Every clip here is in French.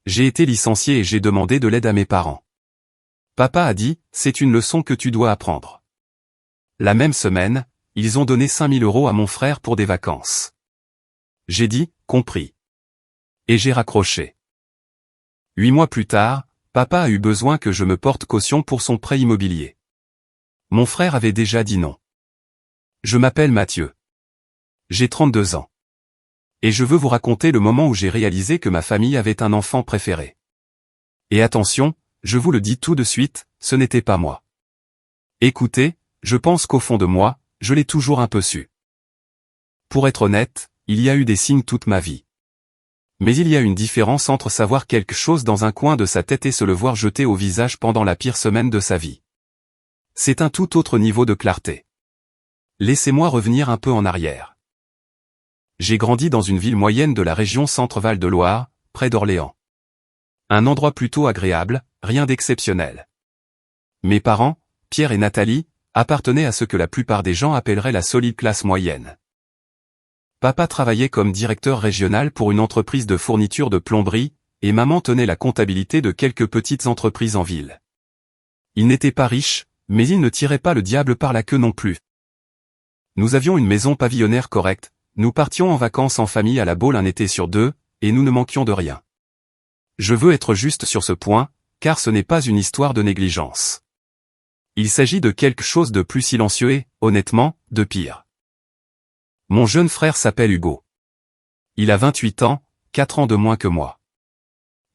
J'ai été licencié et j'ai demandé de l'aide à mes parents. Papa a dit, c'est une leçon que tu dois apprendre. La même semaine, ils ont donné 5 000 € à mon frère pour des vacances. J'ai dit, compris. Et j'ai raccroché. 8 mois plus tard, papa a eu besoin que je me porte caution pour son prêt immobilier. Mon frère avait déjà dit non. Je m'appelle Mathieu. J'ai 32 ans. Et je veux vous raconter le moment où j'ai réalisé que ma famille avait un enfant préféré. Et attention, je vous le dis tout de suite, ce n'était pas moi. Écoutez, je pense qu'au fond de moi, je l'ai toujours un peu su. Pour être honnête, il y a eu des signes toute ma vie. Mais il y a une différence entre savoir quelque chose dans un coin de sa tête et se le voir jeter au visage pendant la pire semaine de sa vie. C'est un tout autre niveau de clarté. Laissez-moi revenir un peu en arrière. J'ai grandi dans une ville moyenne de la région Centre-Val de Loire, près d'Orléans. Un endroit plutôt agréable, rien d'exceptionnel. Mes parents, Pierre et Nathalie, appartenaient à ce que la plupart des gens appelleraient la solide classe moyenne. Papa travaillait comme directeur régional pour une entreprise de fourniture de plomberie, et maman tenait la comptabilité de quelques petites entreprises en ville. Ils n'étaient pas riches, mais ils ne tiraient pas le diable par la queue non plus. Nous avions une maison pavillonnaire correcte, nous partions en vacances en famille à la Baule un été sur 2, et nous ne manquions de rien. Je veux être juste sur ce point, car ce n'est pas une histoire de négligence. Il s'agit de quelque chose de plus silencieux et, honnêtement, de pire. Mon jeune frère s'appelle Hugo. Il a 28 ans, 4 ans de moins que moi.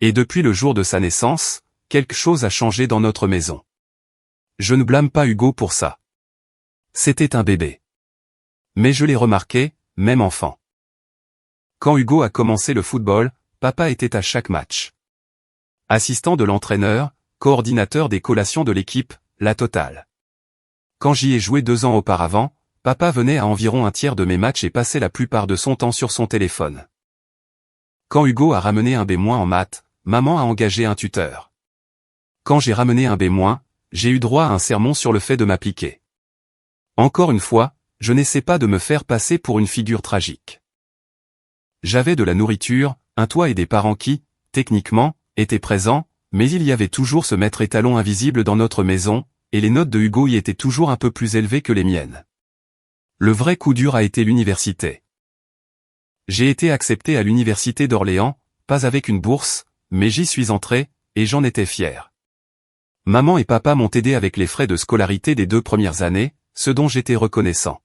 Et depuis le jour de sa naissance, quelque chose a changé dans notre maison. Je ne blâme pas Hugo pour ça. C'était un bébé. Mais je l'ai remarqué, même enfant. Quand Hugo a commencé le football, papa était à chaque match. Assistant de l'entraîneur, coordinateur des collations de l'équipe, la totale. Quand j'y ai joué 2 ans auparavant, papa venait à environ un tiers de mes matchs et passait la plupart de son temps sur son téléphone. Quand Hugo a ramené un B- en maths, maman a engagé un tuteur. Quand j'ai ramené un B-, j'ai eu droit à un sermon sur le fait de m'appliquer. Encore une fois, je n'essaie pas de me faire passer pour une figure tragique. J'avais de la nourriture, un toit et des parents qui, techniquement, étaient présents, mais il y avait toujours ce maître étalon invisible dans notre maison, et les notes de Hugo y étaient toujours un peu plus élevées que les miennes. Le vrai coup dur a été l'université. J'ai été accepté à l'université d'Orléans, pas avec une bourse, mais j'y suis entré, et j'en étais fier. Maman et papa m'ont aidé avec les frais de scolarité des 2 premières années, ce dont j'étais reconnaissant.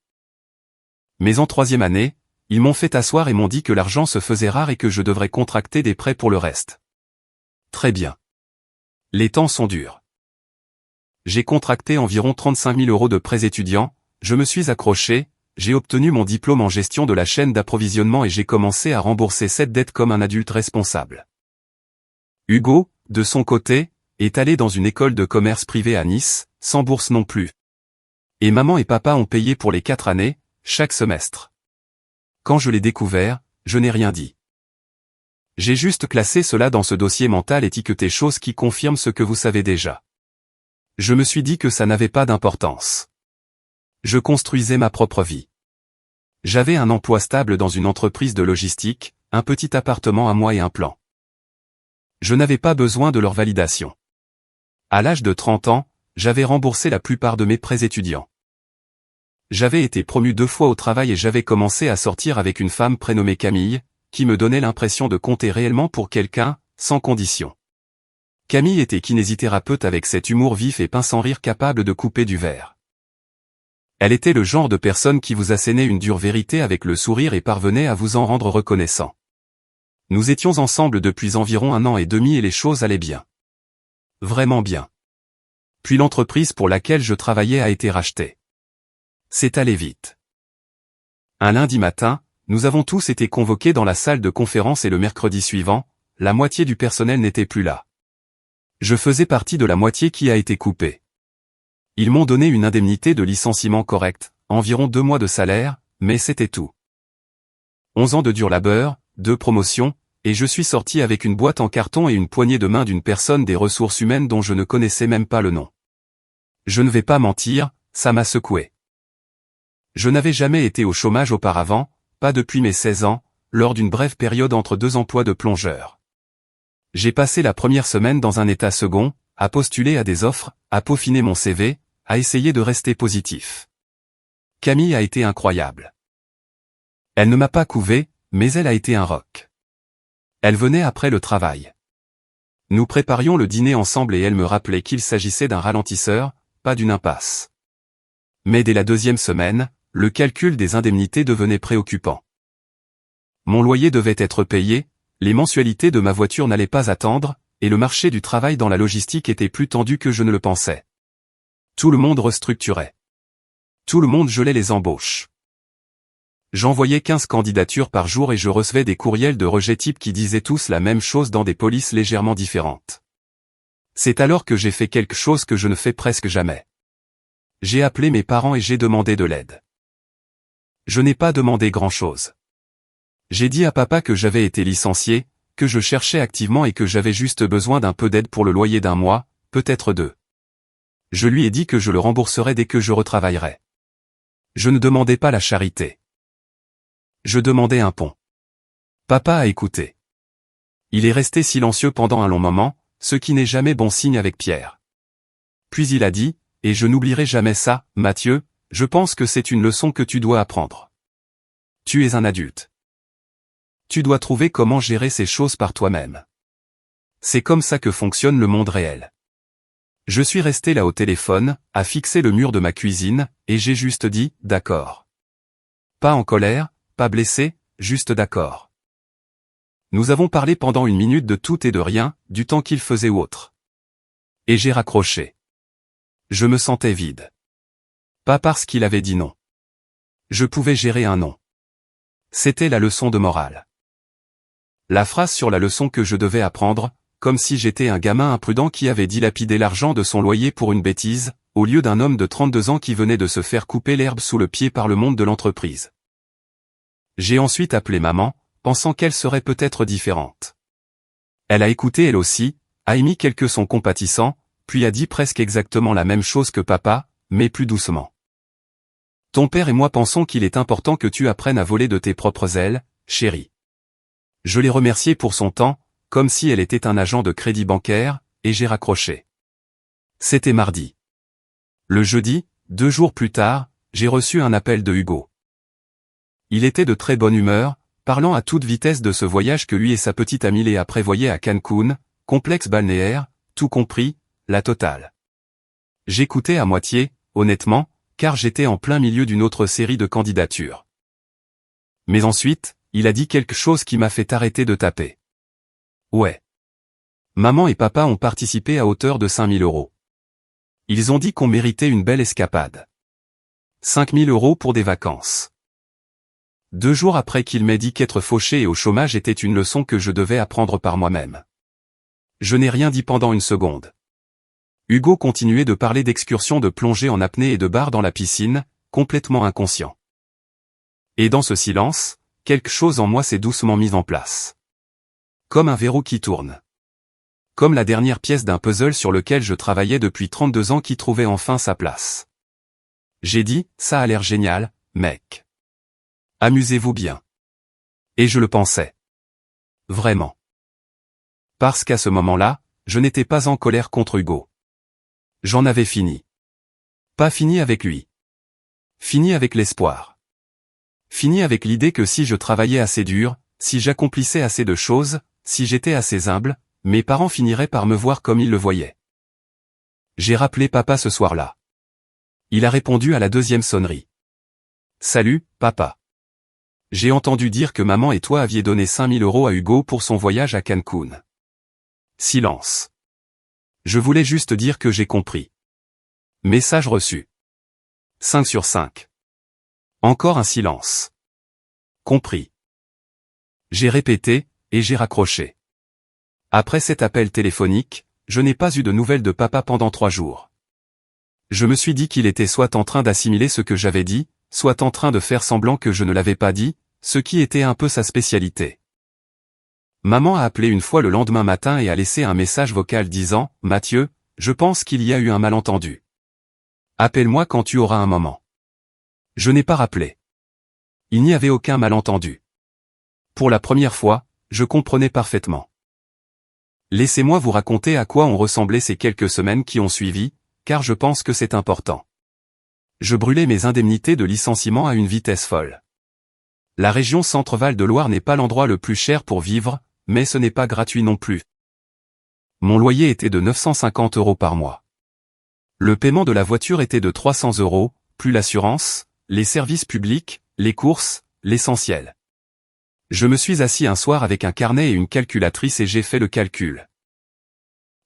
Mais en 3e année, ils m'ont fait asseoir et m'ont dit que l'argent se faisait rare et que je devrais contracter des prêts pour le reste. Très bien. Les temps sont durs. J'ai contracté environ 35 000 € de prêts étudiants, je me suis accroché, j'ai obtenu mon diplôme en gestion de la chaîne d'approvisionnement et j'ai commencé à rembourser cette dette comme un adulte responsable. Hugo, de son côté, est allé dans une école de commerce privée à Nice, sans bourse non plus. Et maman et papa ont payé pour les 4 années, chaque semestre. Quand je l'ai découvert, je n'ai rien dit. J'ai juste classé cela dans ce dossier mental étiqueté chose qui confirme ce que vous savez déjà. Je me suis dit que ça n'avait pas d'importance. Je construisais ma propre vie. J'avais un emploi stable dans une entreprise de logistique, un petit appartement à moi et un plan. Je n'avais pas besoin de leur validation. À l'âge de 30 ans, j'avais remboursé la plupart de mes prêts étudiants. J'avais été promu 2 fois au travail et j'avais commencé à sortir avec une femme prénommée Camille, qui me donnait l'impression de compter réellement pour quelqu'un, sans condition. Camille était kinésithérapeute avec cet humour vif et pince sans rire capable de couper du verre. Elle était le genre de personne qui vous assénait une dure vérité avec le sourire et parvenait à vous en rendre reconnaissant. Nous étions ensemble depuis environ 1 an et demi et les choses allaient bien. Vraiment bien. Puis l'entreprise pour laquelle je travaillais a été rachetée. C'est allé vite. Un lundi matin, nous avons tous été convoqués dans la salle de conférence et le mercredi suivant, la moitié du personnel n'était plus là. Je faisais partie de la moitié qui a été coupée. Ils m'ont donné une indemnité de licenciement correcte, environ 2 mois de salaire, mais c'était tout. 11 ans de dur labeur, 2 promotions, et je suis sorti avec une boîte en carton et une poignée de main d'une personne des ressources humaines dont je ne connaissais même pas le nom. Je ne vais pas mentir, ça m'a secoué. Je n'avais jamais été au chômage auparavant, pas depuis mes 16 ans, lors d'une brève période entre 2 emplois de plongeur. J'ai passé la première semaine dans un état second, à postuler à des offres, à peaufiner mon CV, à essayer de rester positif. Camille a été incroyable. Elle ne m'a pas couvé, mais elle a été un roc. Elle venait après le travail. Nous préparions le dîner ensemble et elle me rappelait qu'il s'agissait d'un ralentisseur, pas d'une impasse. Mais dès la deuxième semaine, le calcul des indemnités devenait préoccupant. Mon loyer devait être payé, les mensualités de ma voiture n'allaient pas attendre, et le marché du travail dans la logistique était plus tendu que je ne le pensais. Tout le monde restructurait. Tout le monde gelait les embauches. J'envoyais 15 candidatures par jour et je recevais des courriels de rejet type qui disaient tous la même chose dans des polices légèrement différentes. C'est alors que j'ai fait quelque chose que je ne fais presque jamais. J'ai appelé mes parents et j'ai demandé de l'aide. Je n'ai pas demandé grand-chose. J'ai dit à papa que j'avais été licencié, que je cherchais activement et que j'avais juste besoin d'un peu d'aide pour le loyer d'un mois, peut-être deux. Je lui ai dit que je le rembourserais dès que je retravaillerais. Je ne demandais pas la charité. Je demandais un pont. Papa a écouté. Il est resté silencieux pendant un long moment, ce qui n'est jamais bon signe avec Pierre. Puis il a dit, et je n'oublierai jamais ça, Mathieu, je pense que c'est une leçon que tu dois apprendre. Tu es un adulte. Tu dois trouver comment gérer ces choses par toi-même. C'est comme ça que fonctionne le monde réel. Je suis resté là au téléphone, à fixer le mur de ma cuisine, et j'ai juste dit, d'accord. Pas en colère, pas blessé, juste d'accord. Nous avons parlé pendant une minute de tout et de rien, du temps qu'il faisait ou autre. Et j'ai raccroché. Je me sentais vide. Pas parce qu'il avait dit non. Je pouvais gérer un non. C'était la leçon de morale. La phrase sur la leçon que je devais apprendre, comme si j'étais un gamin imprudent qui avait dilapidé l'argent de son loyer pour une bêtise, au lieu d'un homme de 32 ans qui venait de se faire couper l'herbe sous le pied par le monde de l'entreprise. J'ai ensuite appelé maman, pensant qu'elle serait peut-être différente. Elle a écouté elle aussi, a émis quelques sons compatissants, puis a dit presque exactement la même chose que papa, mais plus doucement. Ton père et moi pensons qu'il est important que tu apprennes à voler de tes propres ailes, chérie. Je l'ai remerciée pour son temps, comme si elle était un agent de crédit bancaire, et j'ai raccroché. C'était mardi. Le jeudi, 2 jours plus tard, j'ai reçu un appel de Hugo. Il était de très bonne humeur, parlant à toute vitesse de ce voyage que lui et sa petite amie Léa prévoyaient à Cancun, complexe balnéaire, tout compris, la totale. J'écoutais à moitié, honnêtement, car j'étais en plein milieu d'une autre série de candidatures. Mais ensuite, il a dit quelque chose qui m'a fait arrêter de taper. Ouais. Maman et papa ont participé à hauteur de 5 000 euros. Ils ont dit qu'on méritait une belle escapade. 5 000 euros pour des vacances. 2 jours après qu'il m'ait dit qu'être fauché et au chômage était une leçon que je devais apprendre par moi-même. Je n'ai rien dit pendant une seconde. Hugo continuait de parler d'excursions de plongée en apnée et de bars dans la piscine, complètement inconscient. Et dans ce silence, quelque chose en moi s'est doucement mis en place. Comme un verrou qui tourne. Comme la dernière pièce d'un puzzle sur lequel je travaillais depuis 32 ans qui trouvait enfin sa place. J'ai dit, ça a l'air génial, mec. Amusez-vous bien. Et je le pensais. Vraiment. Parce qu'à ce moment-là, je n'étais pas en colère contre Hugo. J'en avais fini. Pas fini avec lui. Fini avec l'espoir. Fini avec l'idée que si je travaillais assez dur, si j'accomplissais assez de choses, si j'étais assez humble, mes parents finiraient par me voir comme ils le voyaient. J'ai rappelé papa ce soir-là. Il a répondu à la 2e sonnerie. Salut, papa. J'ai entendu dire que maman et toi aviez donné 5 000 euros à Hugo pour son voyage à Cancun. Silence. Je voulais juste dire que j'ai compris. Message reçu. 5 sur 5. Encore un silence. Compris. J'ai répété, et j'ai raccroché. Après cet appel téléphonique, je n'ai pas eu de nouvelles de papa pendant 3 jours. Je me suis dit qu'il était soit en train d'assimiler ce que j'avais dit, soit en train de faire semblant que je ne l'avais pas dit, ce qui était un peu sa spécialité. Maman a appelé une fois le lendemain matin et a laissé un message vocal disant « Mathieu, je pense qu'il y a eu un malentendu. Appelle-moi quand tu auras un moment. » Je n'ai pas rappelé. Il n'y avait aucun malentendu. Pour la première fois, je comprenais parfaitement. Laissez-moi vous raconter à quoi ont ressemblé ces quelques semaines qui ont suivi, car je pense que c'est important. Je brûlais mes indemnités de licenciement à une vitesse folle. La région Centre-Val de Loire n'est pas l'endroit le plus cher pour vivre, mais ce n'est pas gratuit non plus. Mon loyer était de 950 € par mois. Le paiement de la voiture était de 300 €, plus l'assurance, les services publics, les courses, l'essentiel. Je me suis assis un soir avec un carnet et une calculatrice et j'ai fait le calcul.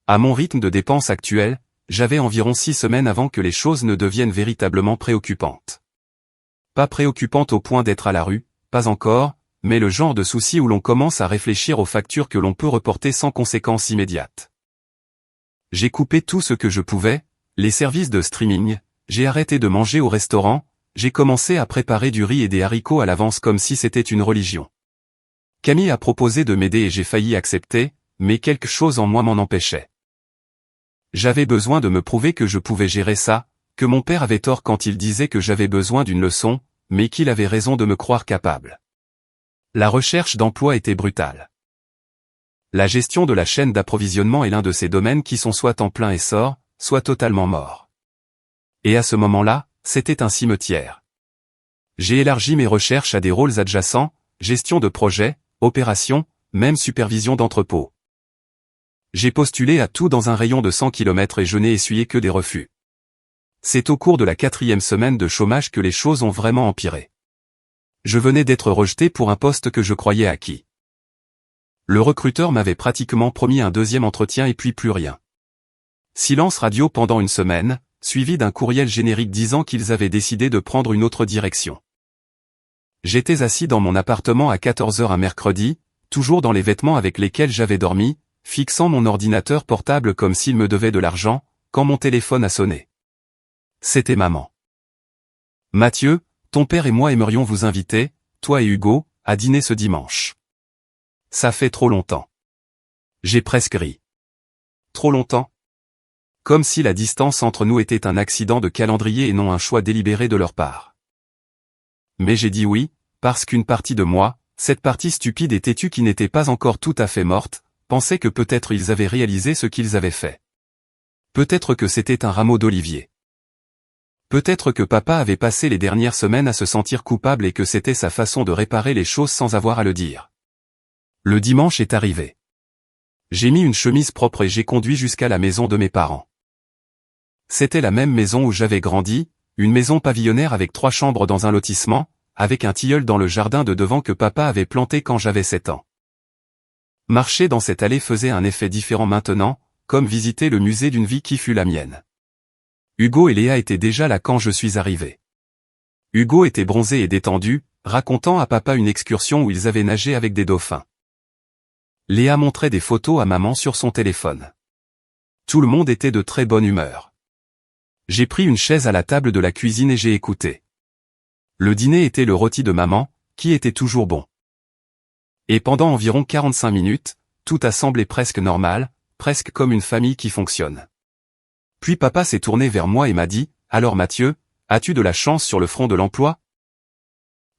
À mon rythme de dépenses actuel, j'avais environ 6 semaines avant que les choses ne deviennent véritablement préoccupantes. Pas préoccupantes au point d'être à la rue, pas encore, mais le genre de souci où l'on commence à réfléchir aux factures que l'on peut reporter sans conséquences immédiates. J'ai coupé tout ce que je pouvais, les services de streaming, j'ai arrêté de manger au restaurant, j'ai commencé à préparer du riz et des haricots à l'avance comme si c'était une religion. Camille a proposé de m'aider et j'ai failli accepter, mais quelque chose en moi m'en empêchait. J'avais besoin de me prouver que je pouvais gérer ça, que mon père avait tort quand il disait que j'avais besoin d'une leçon, mais qu'il avait raison de me croire capable. La recherche d'emploi était brutale. La gestion de la chaîne d'approvisionnement est l'un de ces domaines qui sont soit en plein essor, soit totalement morts. Et à ce moment-là, c'était un cimetière. J'ai élargi mes recherches à des rôles adjacents, gestion de projet, opération, même supervision d'entrepôt. J'ai postulé à tout dans un rayon de 100 km et je n'ai essuyé que des refus. C'est au cours de la 4e semaine de chômage que les choses ont vraiment empiré. Je venais d'être rejeté pour un poste que je croyais acquis. Le recruteur m'avait pratiquement promis un 2e entretien et puis plus rien. Silence radio pendant une semaine, suivi d'un courriel générique disant qu'ils avaient décidé de prendre une autre direction. J'étais assis dans mon appartement à 14 h un mercredi, toujours dans les vêtements avec lesquels j'avais dormi, fixant mon ordinateur portable comme s'il me devait de l'argent, quand mon téléphone a sonné. C'était maman. Mathieu, ton père et moi aimerions vous inviter, toi et Hugo, à dîner ce dimanche. Ça fait trop longtemps. J'ai presque ri. Trop longtemps? Comme si la distance entre nous était un accident de calendrier et non un choix délibéré de leur part. Mais j'ai dit oui, parce qu'une partie de moi, cette partie stupide et têtue qui n'était pas encore tout à fait morte, pensait que peut-être ils avaient réalisé ce qu'ils avaient fait. Peut-être que c'était un rameau d'olivier. Peut-être que papa avait passé les dernières semaines à se sentir coupable et que c'était sa façon de réparer les choses sans avoir à le dire. Le dimanche est arrivé. J'ai mis une chemise propre et j'ai conduit jusqu'à la maison de mes parents. C'était la même maison où j'avais grandi, une maison pavillonnaire avec 3 chambres dans un lotissement, avec un tilleul dans le jardin de devant que papa avait planté quand j'avais 7 ans. Marcher dans cette allée faisait un effet différent maintenant, comme visiter le musée d'une vie qui fut la mienne. Hugo et Léa étaient déjà là quand je suis arrivé. Hugo était bronzé et détendu, racontant à papa une excursion où ils avaient nagé avec des dauphins. Léa montrait des photos à maman sur son téléphone. Tout le monde était de très bonne humeur. J'ai pris une chaise à la table de la cuisine et j'ai écouté. Le dîner était le rôti de maman, qui était toujours bon. Et pendant environ 45 minutes, tout a semblé presque normal, presque comme une famille qui fonctionne. Puis papa s'est tourné vers moi et m'a dit, « Alors Mathieu, as-tu de la chance sur le front de l'emploi ?»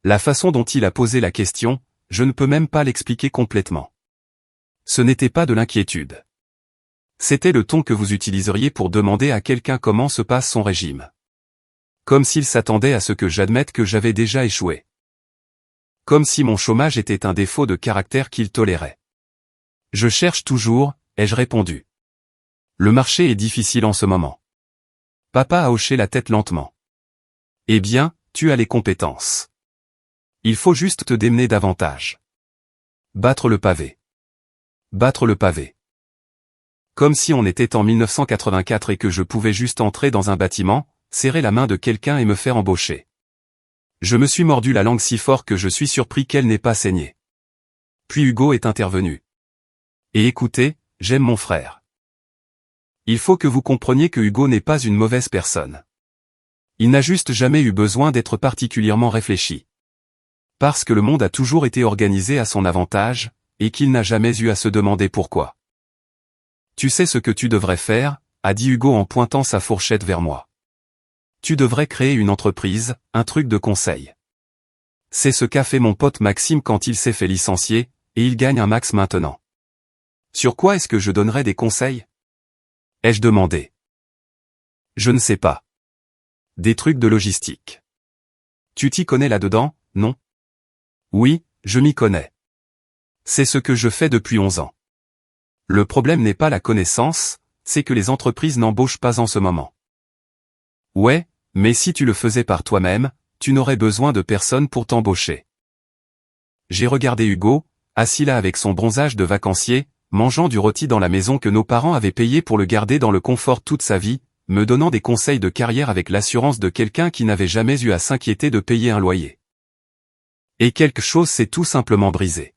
La façon dont il a posé la question, je ne peux même pas l'expliquer complètement. Ce n'était pas de l'inquiétude. C'était le ton que vous utiliseriez pour demander à quelqu'un comment se passe son régime. Comme s'il s'attendait à ce que j'admette que j'avais déjà échoué. Comme si mon chômage était un défaut de caractère qu'il tolérait. Je cherche toujours, ai-je répondu. Le marché est difficile en ce moment. Papa a hoché la tête lentement. Eh bien, tu as les compétences. Il faut juste te démener davantage. Battre le pavé. Battre le pavé. Comme si on était en 1984 et que je pouvais juste entrer dans un bâtiment, serrer la main de quelqu'un et me faire embaucher. Je me suis mordu la langue si fort que je suis surpris qu'elle n'ait pas saigné. Puis Hugo est intervenu. Et écoutez, j'aime mon frère. Il faut que vous compreniez que Hugo n'est pas une mauvaise personne. Il n'a juste jamais eu besoin d'être particulièrement réfléchi. Parce que le monde a toujours été organisé à son avantage, et qu'il n'a jamais eu à se demander pourquoi. Tu sais ce que tu devrais faire, a dit Hugo en pointant sa fourchette vers moi. Tu devrais créer une entreprise, un truc de conseil. C'est ce qu'a fait mon pote Maxime quand il s'est fait licencier, et il gagne un max maintenant. Sur quoi est-ce que je donnerais des conseils? Ai-je demandé. Je ne sais pas. Des trucs de logistique. Tu t'y connais là-dedans, non? Oui, je m'y connais. C'est ce que je fais depuis 11 ans. Le problème n'est pas la connaissance, c'est que les entreprises n'embauchent pas en ce moment. Ouais, mais si tu le faisais par toi-même, tu n'aurais besoin de personne pour t'embaucher. J'ai regardé Hugo, assis là avec son bronzage de vacancier, mangeant du rôti dans la maison que nos parents avaient payée pour le garder dans le confort toute sa vie, me donnant des conseils de carrière avec l'assurance de quelqu'un qui n'avait jamais eu à s'inquiéter de payer un loyer. Et quelque chose s'est tout simplement brisé.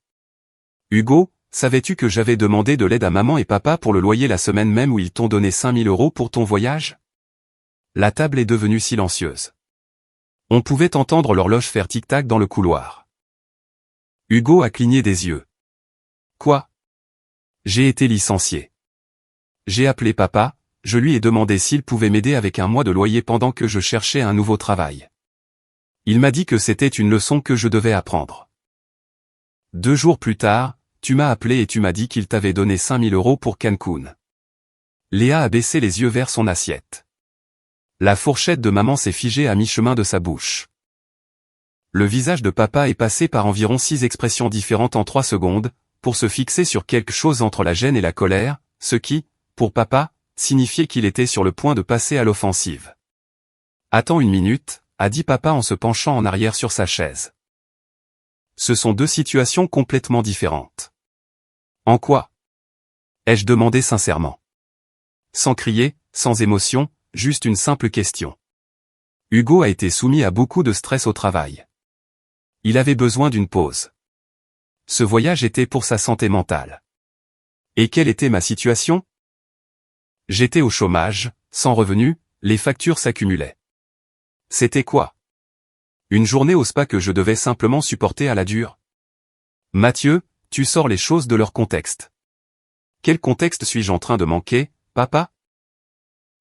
Hugo, savais-tu que j'avais demandé de l'aide à maman et papa pour le loyer la semaine même où ils t'ont donné 5000 € pour ton voyage? La table est devenue silencieuse. On pouvait entendre l'horloge faire tic-tac dans le couloir. Hugo a cligné des yeux. Quoi? J'ai été licencié. J'ai appelé papa, je lui ai demandé s'il pouvait m'aider avec un mois de loyer pendant que je cherchais un nouveau travail. Il m'a dit que c'était une leçon que je devais apprendre. 2 jours plus tard, tu m'as appelé et tu m'as dit qu'il t'avait donné 5000 € pour Cancun. Léa a baissé les yeux vers son assiette. La fourchette de maman s'est figée à mi-chemin de sa bouche. Le visage de papa est passé par environ 6 expressions différentes en 3 secondes, pour se fixer sur quelque chose entre la gêne et la colère, ce qui, pour papa, signifiait qu'il était sur le point de passer à l'offensive. Attends une minute, a dit papa en se penchant en arrière sur sa chaise. Ce sont 2 situations complètement différentes. En quoi? Ai-je demandé sincèrement. Sans crier, sans émotion, juste une simple question. Hugo a été soumis à beaucoup de stress au travail. Il avait besoin d'une pause. Ce voyage était pour sa santé mentale. Et quelle était ma situation? J'étais au chômage, sans revenu, les factures s'accumulaient. C'était quoi? Une journée au spa que je devais simplement supporter à la dure? Mathieu, tu sors les choses de leur contexte. Quel contexte suis-je en train de manquer, papa?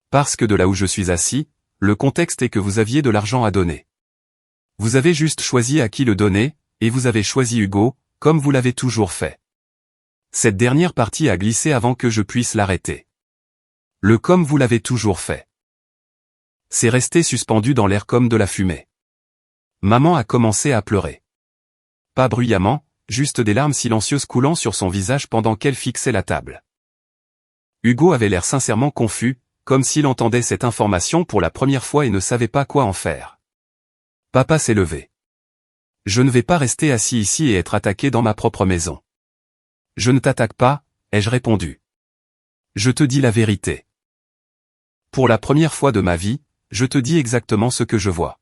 Parce que de là où je suis assis, le contexte est que vous aviez de l'argent à donner. Vous avez juste choisi à qui le donner, et vous avez choisi Hugo, comme vous l'avez toujours fait. Cette dernière partie a glissé avant que je puisse l'arrêter. Le comme vous l'avez toujours fait. C'est resté suspendu dans l'air comme de la fumée. Maman a commencé à pleurer. Pas bruyamment, juste des larmes silencieuses coulant sur son visage pendant qu'elle fixait la table. Hugo avait l'air sincèrement confus, comme s'il entendait cette information pour la première fois et ne savait pas quoi en faire. Papa s'est levé. Je ne vais pas rester assis ici et être attaqué dans ma propre maison. Je ne t'attaque pas, ai-je répondu. Je te dis la vérité. Pour la première fois de ma vie, je te dis exactement ce que je vois.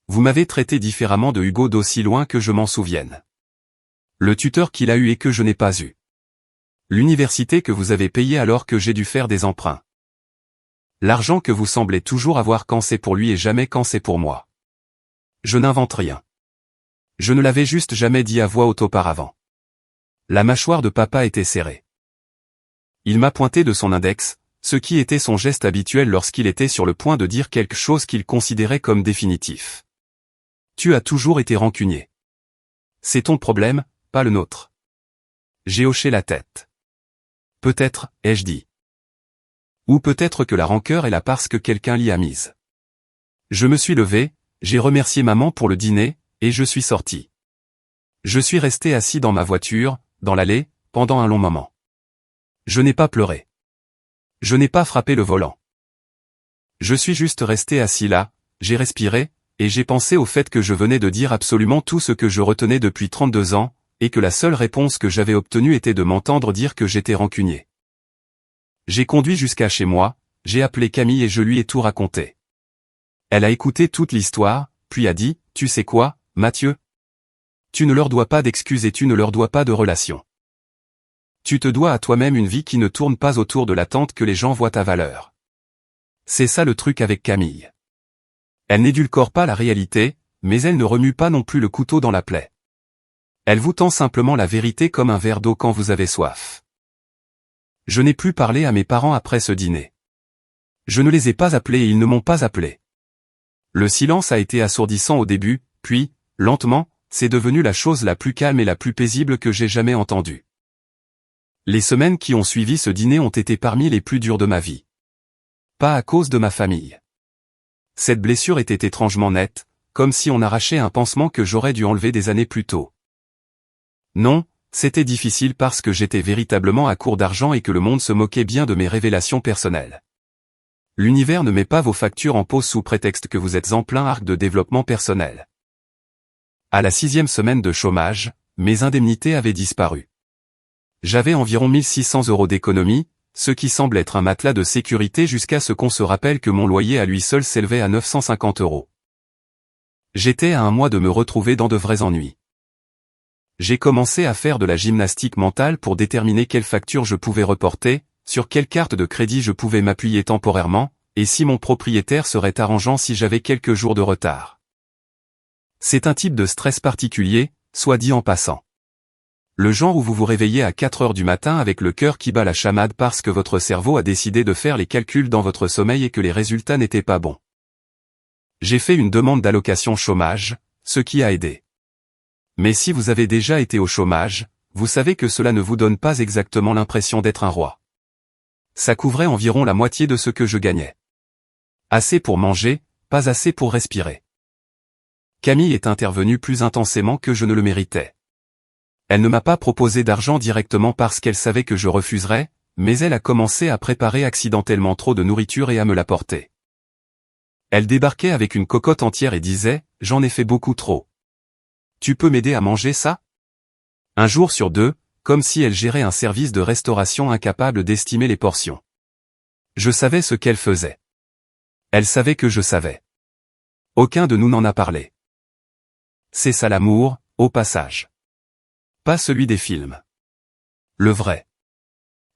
Vous m'avez traité différemment de Hugo d'aussi loin que je m'en souvienne. Le tuteur qu'il a eu et que je n'ai pas eu. L'université que vous avez payée alors que j'ai dû faire des emprunts. L'argent que vous semblez toujours avoir quand c'est pour lui et jamais quand c'est pour moi. Je n'invente rien. Je ne l'avais juste jamais dit à voix haute auparavant. La mâchoire de papa était serrée. Il m'a pointé de son index, ce qui était son geste habituel lorsqu'il était sur le point de dire quelque chose qu'il considérait comme définitif. Tu as toujours été rancunier. C'est ton problème, pas le nôtre. J'ai hoché la tête. Peut-être, ai-je dit. Ou peut-être que la rancœur est là parce que quelqu'un l'y a mise. Je me suis levé, j'ai remercié maman pour le dîner, et je suis sorti. Je suis resté assis dans ma voiture, dans l'allée, pendant un long moment. Je n'ai pas pleuré. Je n'ai pas frappé le volant. Je suis juste resté assis là, j'ai respiré, et j'ai pensé au fait que je venais de dire absolument tout ce que je retenais depuis 32 ans, et que la seule réponse que j'avais obtenue était de m'entendre dire que j'étais rancunier. J'ai conduit jusqu'à chez moi, j'ai appelé Camille et je lui ai tout raconté. Elle a écouté toute l'histoire, puis a dit, « Tu sais quoi, Mathieu? Tu ne leur dois pas d'excuses et tu ne leur dois pas de relations. Tu te dois à toi-même une vie qui ne tourne pas autour de l'attente que les gens voient ta valeur. » C'est ça le truc avec Camille. Elle n'édulcore pas la réalité, mais elle ne remue pas non plus le couteau dans la plaie. Elle vous tend simplement la vérité comme un verre d'eau quand vous avez soif. Je n'ai plus parlé à mes parents après ce dîner. Je ne les ai pas appelés et ils ne m'ont pas appelé. Le silence a été assourdissant au début, puis, lentement, c'est devenu la chose la plus calme et la plus paisible que j'ai jamais entendue. Les semaines qui ont suivi ce dîner ont été parmi les plus dures de ma vie. Pas à cause de ma famille. Cette blessure était étrangement nette, comme si on arrachait un pansement que j'aurais dû enlever des années plus tôt. Non, c'était difficile parce que j'étais véritablement à court d'argent et que le monde se moquait bien de mes révélations personnelles. L'univers ne met pas vos factures en pause sous prétexte que vous êtes en plein arc de développement personnel. À la 6e semaine de chômage, mes indemnités avaient disparu. J'avais environ 1600 € d'économie, ce qui semble être un matelas de sécurité jusqu'à ce qu'on se rappelle que mon loyer à lui seul s'élevait à 950 €. J'étais à un mois de me retrouver dans de vrais ennuis. J'ai commencé à faire de la gymnastique mentale pour déterminer quelle facture je pouvais reporter, sur quelle carte de crédit je pouvais m'appuyer temporairement, et si mon propriétaire serait arrangeant si j'avais quelques jours de retard. C'est un type de stress particulier, soit dit en passant. Le genre où vous vous réveillez à 4 heures du matin avec le cœur qui bat la chamade parce que votre cerveau a décidé de faire les calculs dans votre sommeil et que les résultats n'étaient pas bons. J'ai fait une demande d'allocation chômage, ce qui a aidé. Mais si vous avez déjà été au chômage, vous savez que cela ne vous donne pas exactement l'impression d'être un roi. Ça couvrait environ la moitié de ce que je gagnais. Assez pour manger, pas assez pour respirer. Camille est intervenue plus intensément que je ne le méritais. Elle ne m'a pas proposé d'argent directement parce qu'elle savait que je refuserais, mais elle a commencé à préparer accidentellement trop de nourriture et à me l'apporter. Elle débarquait avec une cocotte entière et disait « J'en ai fait beaucoup trop. Tu peux m'aider à manger ça ?» Un jour sur deux, comme si elle gérait un service de restauration incapable d'estimer les portions. Je savais ce qu'elle faisait. Elle savait que je savais. Aucun de nous n'en a parlé. C'est ça l'amour, au passage. Pas celui des films. Le vrai.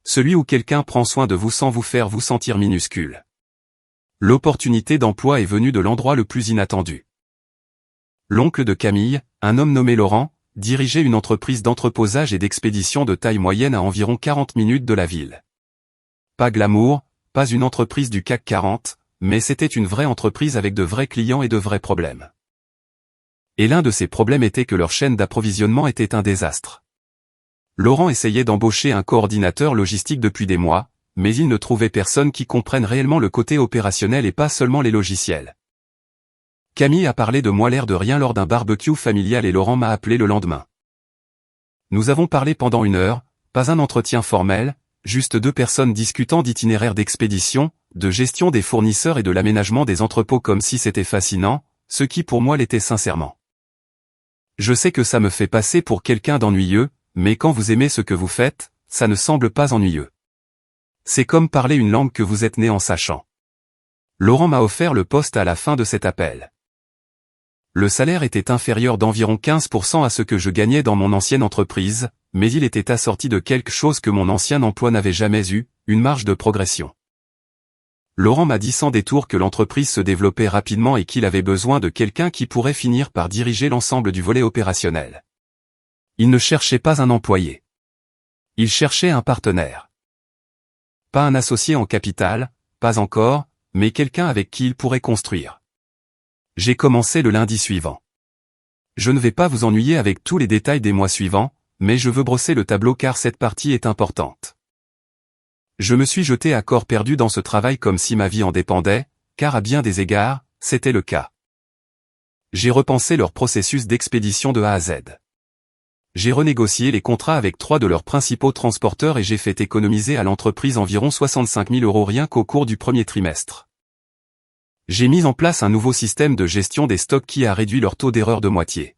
Celui où quelqu'un prend soin de vous sans vous faire vous sentir minuscule. L'opportunité d'emploi est venue de l'endroit le plus inattendu. L'oncle de Camille, un homme nommé Laurent, dirigeait une entreprise d'entreposage et d'expédition de taille moyenne à environ 40 minutes de la ville. Pas glamour, pas une entreprise du CAC 40, mais c'était une vraie entreprise avec de vrais clients et de vrais problèmes. Et l'un de ces problèmes était que leur chaîne d'approvisionnement était un désastre. Laurent essayait d'embaucher un coordinateur logistique depuis des mois, mais il ne trouvait personne qui comprenne réellement le côté opérationnel et pas seulement les logiciels. Camille a parlé de moi l'air de rien lors d'un barbecue familial et Laurent m'a appelé le lendemain. Nous avons parlé pendant 1 heure, pas un entretien formel, juste 2 personnes discutant d'itinéraires d'expédition, de gestion des fournisseurs et de l'aménagement des entrepôts comme si c'était fascinant, ce qui pour moi l'était sincèrement. Je sais que ça me fait passer pour quelqu'un d'ennuyeux, mais quand vous aimez ce que vous faites, ça ne semble pas ennuyeux. C'est comme parler une langue que vous êtes né en sachant. Laurent m'a offert le poste à la fin de cet appel. Le salaire était inférieur d'environ 15% à ce que je gagnais dans mon ancienne entreprise, mais il était assorti de quelque chose que mon ancien emploi n'avait jamais eu, une marge de progression. Laurent m'a dit sans détour que l'entreprise se développait rapidement et qu'il avait besoin de quelqu'un qui pourrait finir par diriger l'ensemble du volet opérationnel. Il ne cherchait pas un employé. Il cherchait un partenaire. Pas un associé en capital, pas encore, mais quelqu'un avec qui il pourrait construire. J'ai commencé le lundi suivant. Je ne vais pas vous ennuyer avec tous les détails des mois suivants, mais je veux brosser le tableau car cette partie est importante. Je me suis jeté à corps perdu dans ce travail comme si ma vie en dépendait, car à bien des égards, c'était le cas. J'ai repensé leur processus d'expédition de A à Z. J'ai renégocié les contrats avec 3 de leurs principaux transporteurs et j'ai fait économiser à l'entreprise environ 65 000 € rien qu'au cours du premier trimestre. J'ai mis en place un nouveau système de gestion des stocks qui a réduit leur taux d'erreur de moitié.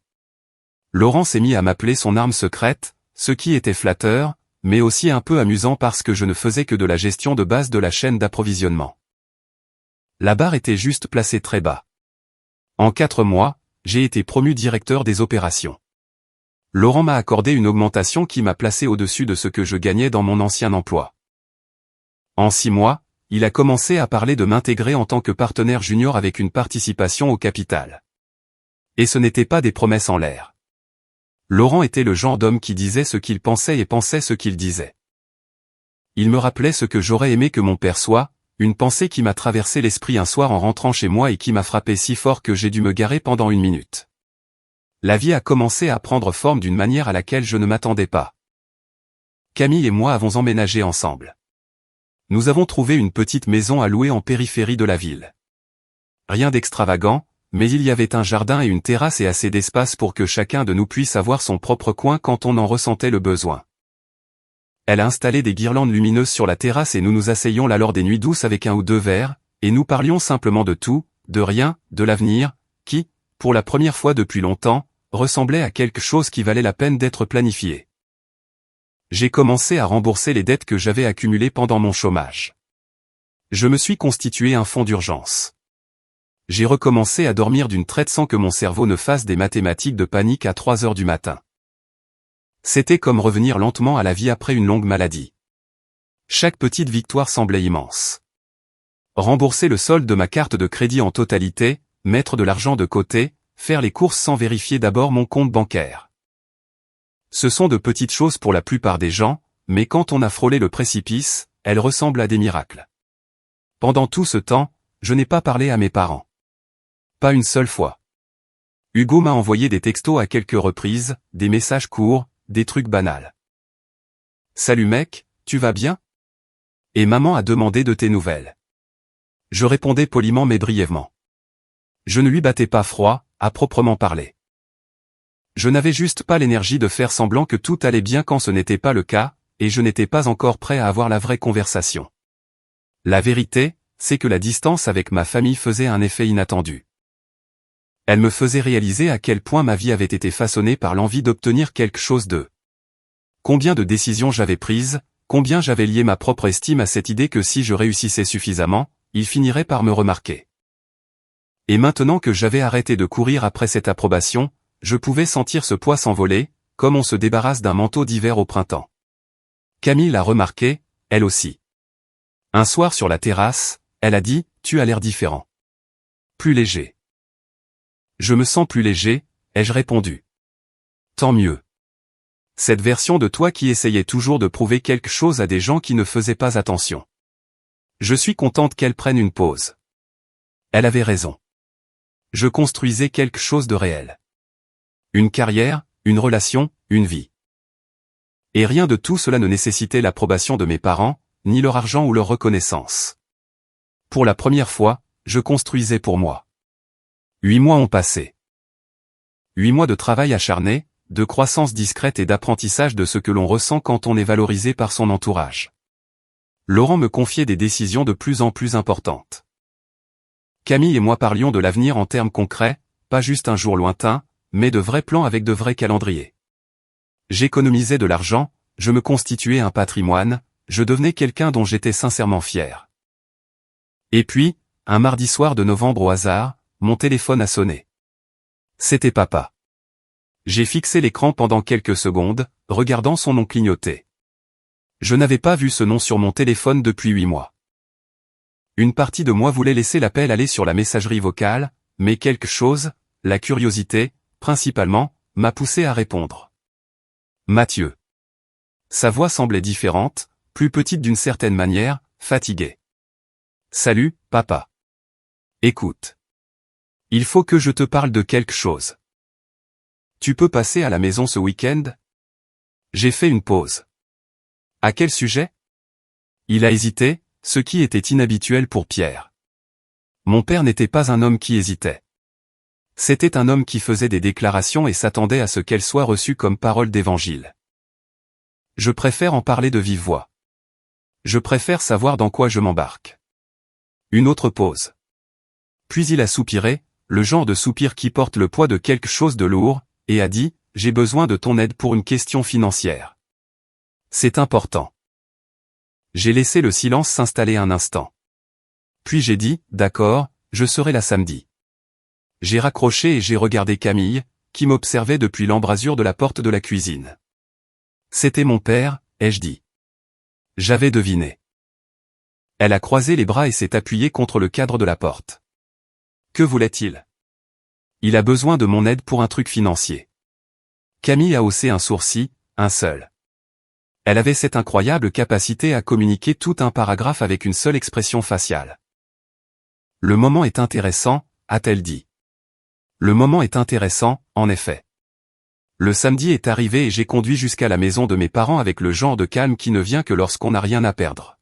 Laurent s'est mis à m'appeler son arme secrète, ce qui était flatteur, mais aussi un peu amusant parce que je ne faisais que de la gestion de base de la chaîne d'approvisionnement. La barre était juste placée très bas. En 4 mois, j'ai été promu directeur des opérations. Laurent m'a accordé une augmentation qui m'a placé au-dessus de ce que je gagnais dans mon ancien emploi. En 6 mois, il a commencé à parler de m'intégrer en tant que partenaire junior avec une participation au capital. Et ce n'était pas des promesses en l'air. Laurent était le genre d'homme qui disait ce qu'il pensait et pensait ce qu'il disait. Il me rappelait ce que j'aurais aimé que mon père soit, une pensée qui m'a traversé l'esprit un soir en rentrant chez moi et qui m'a frappé si fort que j'ai dû me garer pendant 1 minute. La vie a commencé à prendre forme d'une manière à laquelle je ne m'attendais pas. Camille et moi avons emménagé ensemble. Nous avons trouvé une petite maison à louer en périphérie de la ville. Rien d'extravagant, mais il y avait un jardin et une terrasse et assez d'espace pour que chacun de nous puisse avoir son propre coin quand on en ressentait le besoin. Elle a installé des guirlandes lumineuses sur la terrasse et nous nous asseyions là lors des nuits douces avec un ou deux verres, et nous parlions simplement de tout, de rien, de l'avenir, qui, pour la première fois depuis longtemps, ressemblait à quelque chose qui valait la peine d'être planifié. J'ai commencé à rembourser les dettes que j'avais accumulées pendant mon chômage. Je me suis constitué un fonds d'urgence. J'ai recommencé à dormir d'une traite sans que mon cerveau ne fasse des mathématiques de panique à 3 heures du matin. C'était comme revenir lentement à la vie après une longue maladie. Chaque petite victoire semblait immense. Rembourser le solde de ma carte de crédit en totalité, mettre de l'argent de côté, faire les courses sans vérifier d'abord mon compte bancaire. Ce sont de petites choses pour la plupart des gens, mais quand on a frôlé le précipice, elles ressemblent à des miracles. Pendant tout ce temps, je n'ai pas parlé à mes parents. Pas une seule fois. Hugo m'a envoyé des textos à quelques reprises, des messages courts, des trucs banals. Salut mec, tu vas bien? Et maman a demandé de tes nouvelles. Je répondais poliment mais brièvement. Je ne lui battais pas froid, à proprement parler. Je n'avais juste pas l'énergie de faire semblant que tout allait bien quand ce n'était pas le cas, et je n'étais pas encore prêt à avoir la vraie conversation. La vérité, c'est que la distance avec ma famille faisait un effet inattendu. Elle me faisait réaliser à quel point ma vie avait été façonnée par l'envie d'obtenir quelque chose d'eux. Combien de décisions j'avais prises, combien j'avais lié ma propre estime à cette idée que si je réussissais suffisamment, ils finiraient par me remarquer. Et maintenant que j'avais arrêté de courir après cette approbation, je pouvais sentir ce poids s'envoler, comme on se débarrasse d'un manteau d'hiver au printemps. Camille l'a remarqué, elle aussi. Un soir sur la terrasse, elle a dit, « Tu as l'air différent. Plus léger. » Je me sens plus léger, ai-je répondu. Tant mieux. Cette version de toi qui essayait toujours de prouver quelque chose à des gens qui ne faisaient pas attention. Je suis contente qu'elle prenne une pause. Elle avait raison. Je construisais quelque chose de réel. Une carrière, une relation, une vie. Et rien de tout cela ne nécessitait l'approbation de mes parents, ni leur argent ou leur reconnaissance. Pour la première fois, je construisais pour moi. 8 mois ont passé. 8 mois de travail acharné, de croissance discrète et d'apprentissage de ce que l'on ressent quand on est valorisé par son entourage. Laurent me confiait des décisions de plus en plus importantes. Camille et moi parlions de l'avenir en termes concrets, pas juste un jour lointain, mais de vrais plans avec de vrais calendriers. J'économisais de l'argent, je me constituais un patrimoine, je devenais quelqu'un dont j'étais sincèrement fier. Et puis, un mardi soir de novembre au hasard, mon téléphone a sonné. C'était papa. J'ai fixé l'écran pendant quelques secondes, regardant son nom clignoter. Je n'avais pas vu ce nom sur mon téléphone depuis 8 mois. Une partie de moi voulait laisser l'appel aller sur la messagerie vocale, mais quelque chose, la curiosité, principalement, m'a poussé à répondre. Mathieu. Sa voix semblait différente, plus petite d'une certaine manière, fatiguée. Salut, papa. Écoute. Il faut que je te parle de quelque chose. Tu peux passer à la maison ce week-end? J'ai fait une pause. À quel sujet? Il a hésité, ce qui était inhabituel pour Pierre. Mon père n'était pas un homme qui hésitait. C'était un homme qui faisait des déclarations et s'attendait à ce qu'elles soient reçues comme paroles d'évangile. Je préfère en parler de vive voix. Je préfère savoir dans quoi je m'embarque. Une autre pause. Puis il a soupiré, le genre de soupir qui porte le poids de quelque chose de lourd, et a dit, « J'ai besoin de ton aide pour une question financière. C'est important. » J'ai laissé le silence s'installer un instant. Puis j'ai dit, « D'accord, je serai là samedi. » J'ai raccroché et j'ai regardé Camille, qui m'observait depuis l'embrasure de la porte de la cuisine. C'était mon père, ai-je dit. J'avais deviné. Elle a croisé les bras et s'est appuyée contre le cadre de la porte. Que voulait-il? Il a besoin de mon aide pour un truc financier. Camille a haussé un sourcil, un seul. Elle avait cette incroyable capacité à communiquer tout un paragraphe avec une seule expression faciale. Le moment est intéressant, a-t-elle dit. Le moment est intéressant, en effet. Le samedi est arrivé et j'ai conduit jusqu'à la maison de mes parents avec le genre de calme qui ne vient que lorsqu'on n'a rien à perdre.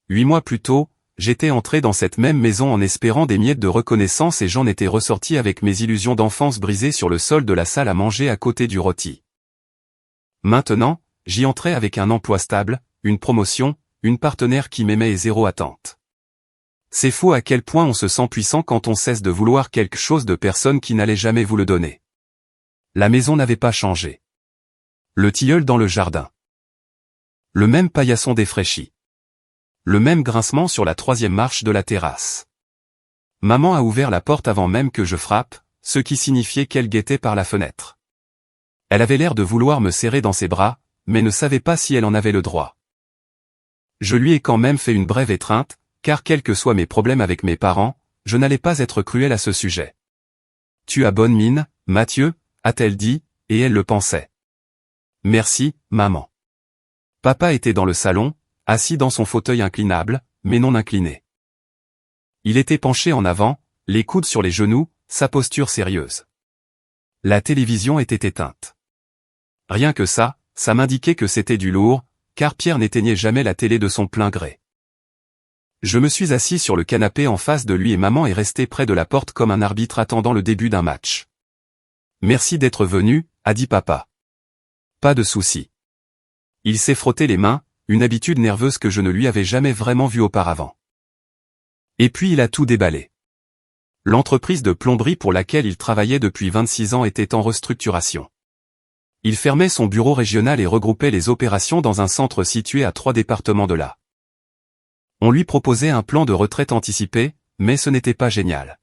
8 mois plus tôt, j'étais entré dans cette même maison en espérant des miettes de reconnaissance et j'en étais ressorti avec mes illusions d'enfance brisées sur le sol de la salle à manger à côté du rôti. Maintenant, j'y entrais avec un emploi stable, une promotion, une partenaire qui m'aimait et zéro attente. C'est fou à quel point on se sent puissant quand on cesse de vouloir quelque chose de personne qui n'allait jamais vous le donner. La maison n'avait pas changé. Le tilleul dans le jardin. Le même paillasson défraîchi. Le même grincement sur la 3e marche de la terrasse. Maman a ouvert la porte avant même que je frappe, ce qui signifiait qu'elle guettait par la fenêtre. Elle avait l'air de vouloir me serrer dans ses bras, mais ne savait pas si elle en avait le droit. Je lui ai quand même fait une brève étreinte, car quels que soient mes problèmes avec mes parents, je n'allais pas être cruel à ce sujet. « Tu as bonne mine, Mathieu », a-t-elle dit, et elle le pensait. « Merci, maman. » Papa était dans le salon, assis dans son fauteuil inclinable, mais non incliné. Il était penché en avant, les coudes sur les genoux, sa posture sérieuse. La télévision était éteinte. Rien que ça m'indiquait que c'était du lourd, car Pierre n'éteignait jamais la télé de son plein gré. Je me suis assis sur le canapé en face de lui et maman est restée près de la porte comme un arbitre attendant le début d'un match. « Merci d'être venu », a dit papa. « Pas de souci. » Il s'est frotté les mains, une habitude nerveuse que je ne lui avais jamais vraiment vue auparavant. Et puis il a tout déballé. L'entreprise de plomberie pour laquelle il travaillait depuis 26 ans était en restructuration. Il fermait son bureau régional et regroupait les opérations dans un centre situé à 3 départements de là. On lui proposait un plan de retraite anticipée, mais ce n'était pas génial.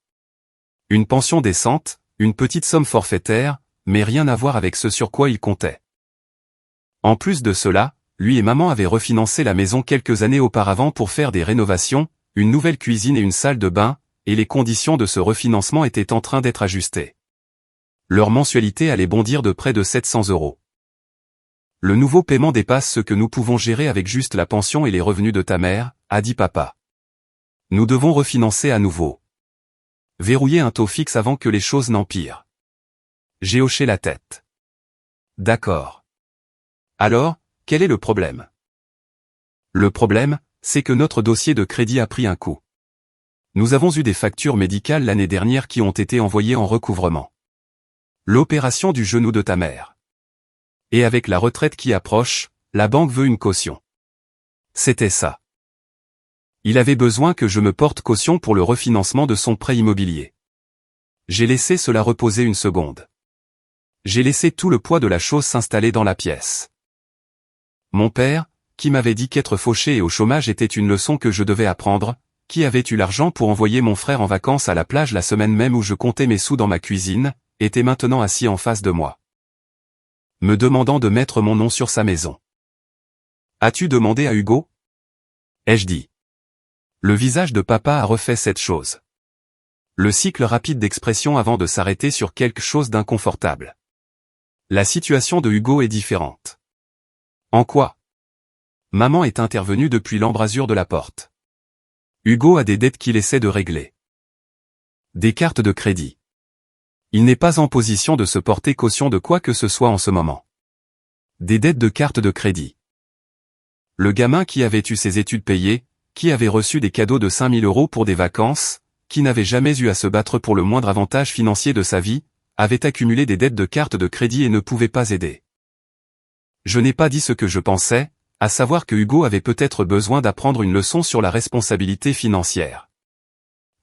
Une pension décente, une petite somme forfaitaire, mais rien à voir avec ce sur quoi il comptait. En plus de cela, lui et maman avaient refinancé la maison quelques années auparavant pour faire des rénovations, une nouvelle cuisine et une salle de bain, et les conditions de ce refinancement étaient en train d'être ajustées. Leur mensualité allait bondir de près de 700 €. Le nouveau paiement dépasse ce que nous pouvons gérer avec juste la pension et les revenus de ta mère, a dit papa. Nous devons refinancer à nouveau. Verrouiller un taux fixe avant que les choses n'empirent. J'ai hoché la tête. D'accord. Alors, quel est le problème? Le problème, c'est que notre dossier de crédit a pris un coup. Nous avons eu des factures médicales l'année dernière qui ont été envoyées en recouvrement. L'opération du genou de ta mère. Et avec la retraite qui approche, la banque veut une caution. C'était ça. Il avait besoin que je me porte caution pour le refinancement de son prêt immobilier. J'ai laissé cela reposer une seconde. J'ai laissé tout le poids de la chose s'installer dans la pièce. Mon père, qui m'avait dit qu'être fauché et au chômage était une leçon que je devais apprendre, qui avait eu l'argent pour envoyer mon frère en vacances à la plage la semaine même où je comptais mes sous dans ma cuisine, était maintenant assis en face de moi. Me demandant de mettre mon nom sur sa maison. « As-tu demandé à Hugo ?» ai-je dit. Le visage de papa a refait cette chose. Le cycle rapide d'expression avant de s'arrêter sur quelque chose d'inconfortable. La situation de Hugo est différente. En quoi? Maman est intervenue depuis l'embrasure de la porte. Hugo a des dettes qu'il essaie de régler. Des cartes de crédit. Il n'est pas en position de se porter caution de quoi que ce soit en ce moment. Des dettes de cartes de crédit. Le gamin qui avait eu ses études payées, qui avait reçu des cadeaux de 5 000 € pour des vacances, qui n'avait jamais eu à se battre pour le moindre avantage financier de sa vie, avait accumulé des dettes de cartes de crédit et ne pouvait pas aider. Je n'ai pas dit ce que je pensais, à savoir que Hugo avait peut-être besoin d'apprendre une leçon sur la responsabilité financière.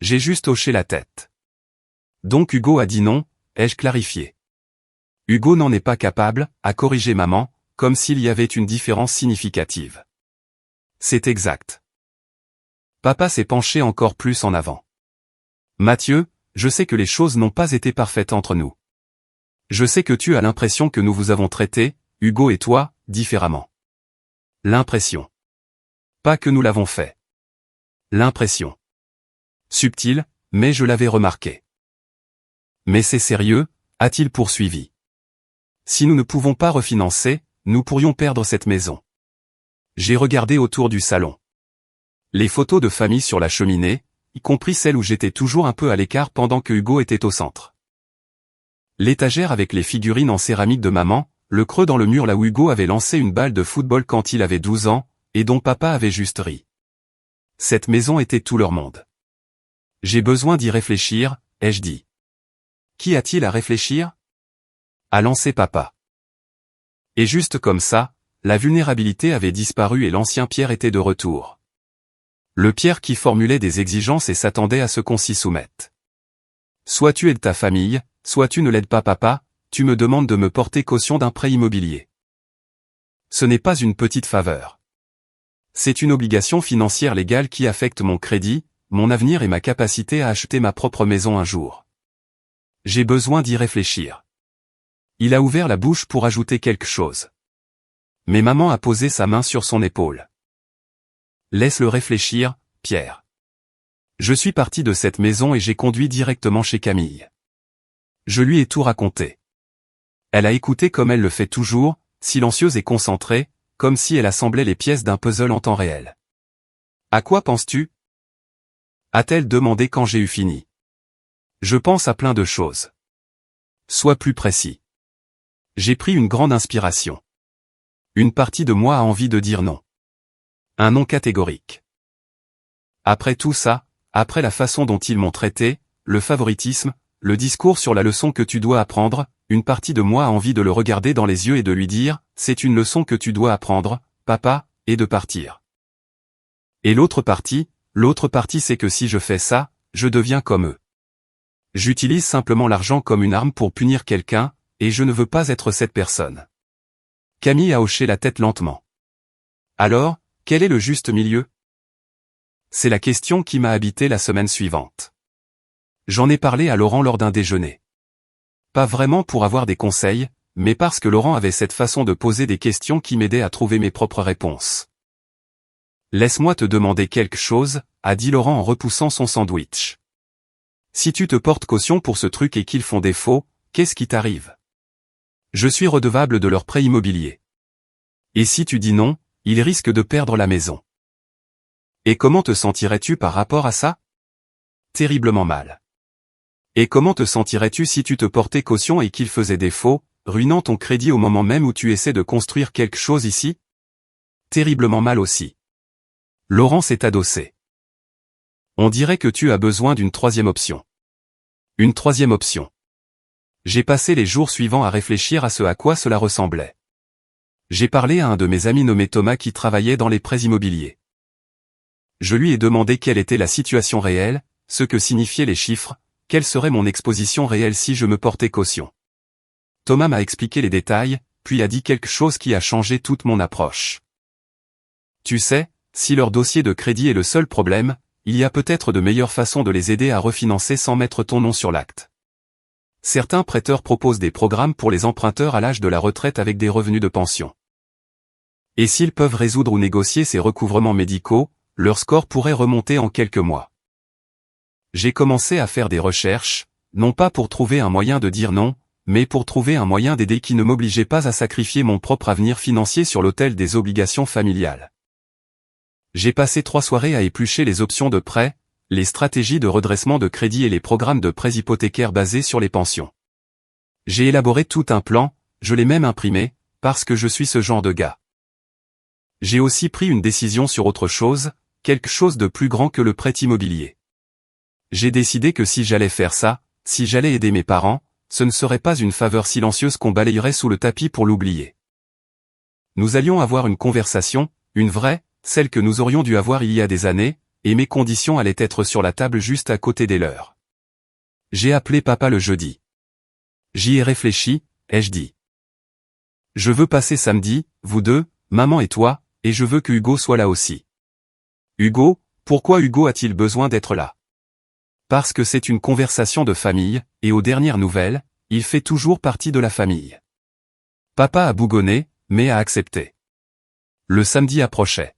J'ai juste hoché la tête. Donc Hugo a dit non, ai-je clarifié. Hugo n'en est pas capable, a corrigé maman, comme s'il y avait une différence significative. C'est exact. Papa s'est penché encore plus en avant. Mathieu, je sais que les choses n'ont pas été parfaites entre nous. Je sais que tu as l'impression que nous vous avons traité, Hugo et toi, différemment. L'impression. Pas que nous l'avons fait. L'impression. Subtil, mais je l'avais remarqué. Mais c'est sérieux, a-t-il poursuivi. Si nous ne pouvons pas refinancer, nous pourrions perdre cette maison. J'ai regardé autour du salon. Les photos de famille sur la cheminée, y compris celles où j'étais toujours un peu à l'écart pendant que Hugo était au centre. L'étagère avec les figurines en céramique de maman, le creux dans le mur là où Hugo avait lancé une balle de football quand il avait 12 ans, et dont papa avait juste ri. Cette maison était tout leur monde. J'ai besoin d'y réfléchir, ai-je dit. Qui a-t-il à réfléchir? A lancé papa. Et juste comme ça, la vulnérabilité avait disparu et l'ancien Pierre était de retour. Le Pierre qui formulait des exigences et s'attendait à ce qu'on s'y soumette. Soit tu aides ta famille, soit tu ne l'aides pas papa, tu me demandes de me porter caution d'un prêt immobilier. Ce n'est pas une petite faveur. C'est une obligation financière légale qui affecte mon crédit, mon avenir et ma capacité à acheter ma propre maison un jour. J'ai besoin d'y réfléchir. Il a ouvert la bouche pour ajouter quelque chose. Mais maman a posé sa main sur son épaule. Laisse-le réfléchir, Pierre. Je suis parti de cette maison et j'ai conduit directement chez Camille. Je lui ai tout raconté. Elle a écouté comme elle le fait toujours, silencieuse et concentrée, comme si elle assemblait les pièces d'un puzzle en temps réel. À quoi penses-tu? A-t-elle demandé quand j'ai eu fini. Je pense à plein de choses. Sois plus précis. J'ai pris une grande inspiration. Une partie de moi a envie de dire non. Un non catégorique. Après tout ça, après la façon dont ils m'ont traité, le favoritisme, le discours sur la leçon que tu dois apprendre, une partie de moi a envie de le regarder dans les yeux et de lui dire, c'est une leçon que tu dois apprendre, papa, et de partir. Et l'autre partie c'est que si je fais ça, je deviens comme eux. J'utilise simplement l'argent comme une arme pour punir quelqu'un, et je ne veux pas être cette personne. Camille a hoché la tête lentement. Alors, quel est le juste milieu? C'est la question qui m'a habité la semaine suivante. J'en ai parlé à Laurent lors d'un déjeuner. Pas vraiment pour avoir des conseils, mais parce que Laurent avait cette façon de poser des questions qui m'aidait à trouver mes propres réponses. Laisse-moi te demander quelque chose, a dit Laurent en repoussant son sandwich. Si tu te portes caution pour ce truc et qu'ils font défaut, qu'est-ce qui t'arrive? Je suis redevable de leur prêt immobilier. Et si tu dis non, ils risquent de perdre la maison. Et comment te sentirais-tu par rapport à ça? Terriblement mal. Et comment te sentirais-tu si tu te portais caution et qu'ils faisaient défaut, ruinant ton crédit au moment même où tu essaies de construire quelque chose ici? Terriblement mal aussi. Laurent s'est adossé. On dirait que tu as besoin d'une troisième option. Une troisième option. J'ai passé les jours suivants à réfléchir à ce à quoi cela ressemblait. J'ai parlé à un de mes amis nommé Thomas qui travaillait dans les prêts immobiliers. Je lui ai demandé quelle était la situation réelle, ce que signifiaient les chiffres, quelle serait mon exposition réelle si je me portais caution. Thomas m'a expliqué les détails, puis a dit quelque chose qui a changé toute mon approche. Tu sais, si leur dossier de crédit est le seul problème, il y a peut-être de meilleures façons de les aider à refinancer sans mettre ton nom sur l'acte. Certains prêteurs proposent des programmes pour les emprunteurs à l'âge de la retraite avec des revenus de pension. Et s'ils peuvent résoudre ou négocier ces recouvrements médicaux, leur score pourrait remonter en quelques mois. J'ai commencé à faire des recherches, non pas pour trouver un moyen de dire non, mais pour trouver un moyen d'aider qui ne m'obligeait pas à sacrifier mon propre avenir financier sur l'autel des obligations familiales. J'ai passé 3 soirées à éplucher les options de prêt, les stratégies de redressement de crédit et les programmes de prêts hypothécaires basés sur les pensions. J'ai élaboré tout un plan, je l'ai même imprimé, parce que je suis ce genre de gars. J'ai aussi pris une décision sur autre chose, quelque chose de plus grand que le prêt immobilier. J'ai décidé que si j'allais faire ça, si j'allais aider mes parents, ce ne serait pas une faveur silencieuse qu'on balayerait sous le tapis pour l'oublier. Nous allions avoir une conversation, une vraie, celle que nous aurions dû avoir il y a des années, et mes conditions allaient être sur la table juste à côté des leurs. J'ai appelé papa le jeudi. J'y ai réfléchi, ai-je dit. Je veux passer samedi, vous deux, maman et toi, et je veux que Hugo soit là aussi. Hugo, pourquoi Hugo a-t-il besoin d'être là? Parce que c'est une conversation de famille, et aux dernières nouvelles, il fait toujours partie de la famille. Papa a bougonné, mais a accepté. Le samedi approchait.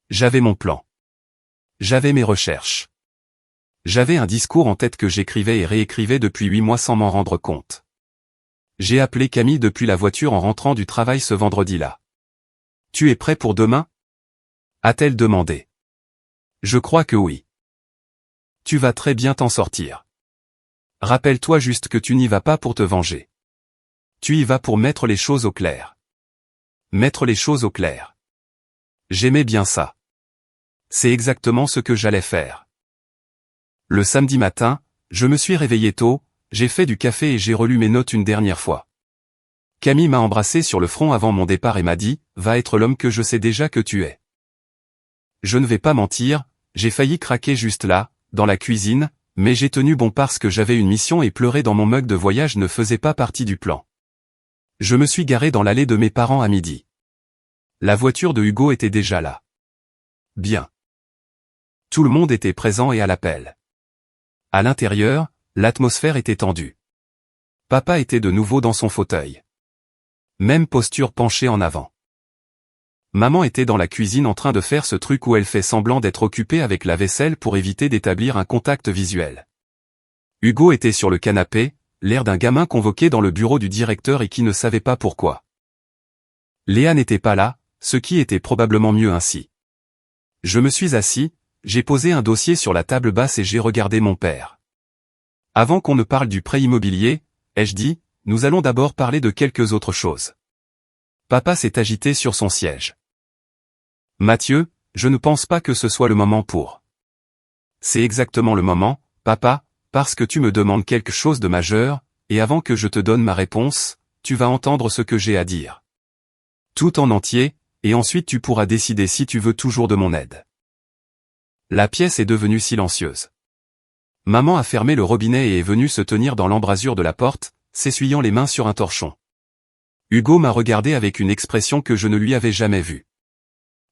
J'avais mon plan. J'avais mes recherches. J'avais un discours en tête que j'écrivais et réécrivais depuis 8 mois sans m'en rendre compte. J'ai appelé Camille depuis la voiture en rentrant du travail ce vendredi-là. « Tu es prêt pour demain ?» a-t-elle demandé. Je crois que oui. Tu vas très bien t'en sortir. Rappelle-toi juste que tu n'y vas pas pour te venger. Tu y vas pour mettre les choses au clair. Mettre les choses au clair. J'aimais bien ça. C'est exactement ce que j'allais faire. Le samedi matin, je me suis réveillé tôt, j'ai fait du café et j'ai relu mes notes une dernière fois. Camille m'a embrassé sur le front avant mon départ et m'a dit « Va être l'homme que je sais déjà que tu es ». Je ne vais pas mentir, j'ai failli craquer juste là, dans la cuisine, mais j'ai tenu bon parce que j'avais une mission et pleurer dans mon mug de voyage ne faisait pas partie du plan. Je me suis garé dans l'allée de mes parents à midi. La voiture de Hugo était déjà là. Bien. Tout le monde était présent et à l'appel. À l'intérieur, l'atmosphère était tendue. Papa était de nouveau dans son fauteuil. Même posture penchée en avant. Maman était dans la cuisine en train de faire ce truc où elle fait semblant d'être occupée avec la vaisselle pour éviter d'établir un contact visuel. Hugo était sur le canapé, l'air d'un gamin convoqué dans le bureau du directeur et qui ne savait pas pourquoi. Léa n'était pas là, ce qui était probablement mieux ainsi. Je me suis assis, j'ai posé un dossier sur la table basse et j'ai regardé mon père. Avant qu'on ne parle du prêt immobilier, ai-je dit, nous allons d'abord parler de quelques autres choses. Papa s'est agité sur son siège. Mathieu, je ne pense pas que ce soit le moment pour. C'est exactement le moment, papa, parce que tu me demandes quelque chose de majeur, et avant que je te donne ma réponse, tu vas entendre ce que j'ai à dire. Tout en entier, et ensuite tu pourras décider si tu veux toujours de mon aide. La pièce est devenue silencieuse. Maman a fermé le robinet et est venue se tenir dans l'embrasure de la porte, s'essuyant les mains sur un torchon. Hugo m'a regardé avec une expression que je ne lui avais jamais vue.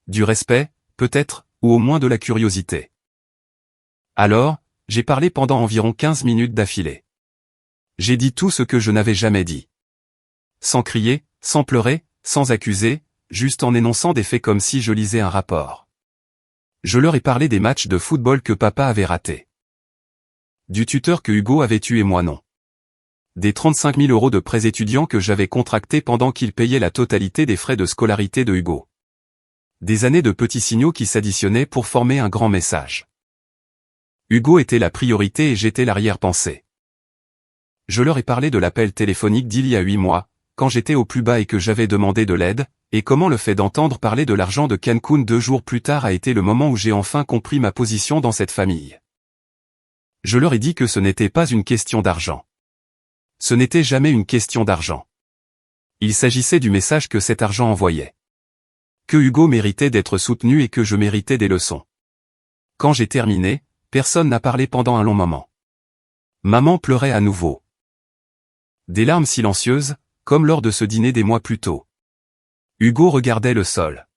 Du respect, peut-être, ou au moins de la curiosité. Alors, j'ai parlé pendant environ 15 minutes d'affilée. J'ai dit tout ce que je n'avais jamais dit. Sans crier, sans pleurer, sans accuser, juste en énonçant des faits comme si je lisais un rapport. Je leur ai parlé des matchs de football que papa avait ratés. Du tuteur que Hugo avait eu et moi non. Des 35 000 € de prêts étudiants que j'avais contractés pendant qu'il payait la totalité des frais de scolarité de Hugo. Des années de petits signaux qui s'additionnaient pour former un grand message. Hugo était la priorité et j'étais l'arrière-pensée. Je leur ai parlé de l'appel téléphonique d'il y a 8 mois, quand j'étais au plus bas et que j'avais demandé de l'aide, et comment le fait d'entendre parler de l'argent de Cancun 2 jours plus tard a été le moment où j'ai enfin compris ma position dans cette famille. Je leur ai dit que ce n'était pas une question d'argent. Ce n'était jamais une question d'argent. Il s'agissait du message que cet argent envoyait. Que Hugo méritait d'être soutenu et que je méritais des leçons. Quand j'ai terminé, personne n'a parlé pendant un long moment. Maman pleurait à nouveau. Des larmes silencieuses, comme lors de ce dîner des mois plus tôt. Hugo regardait le sol.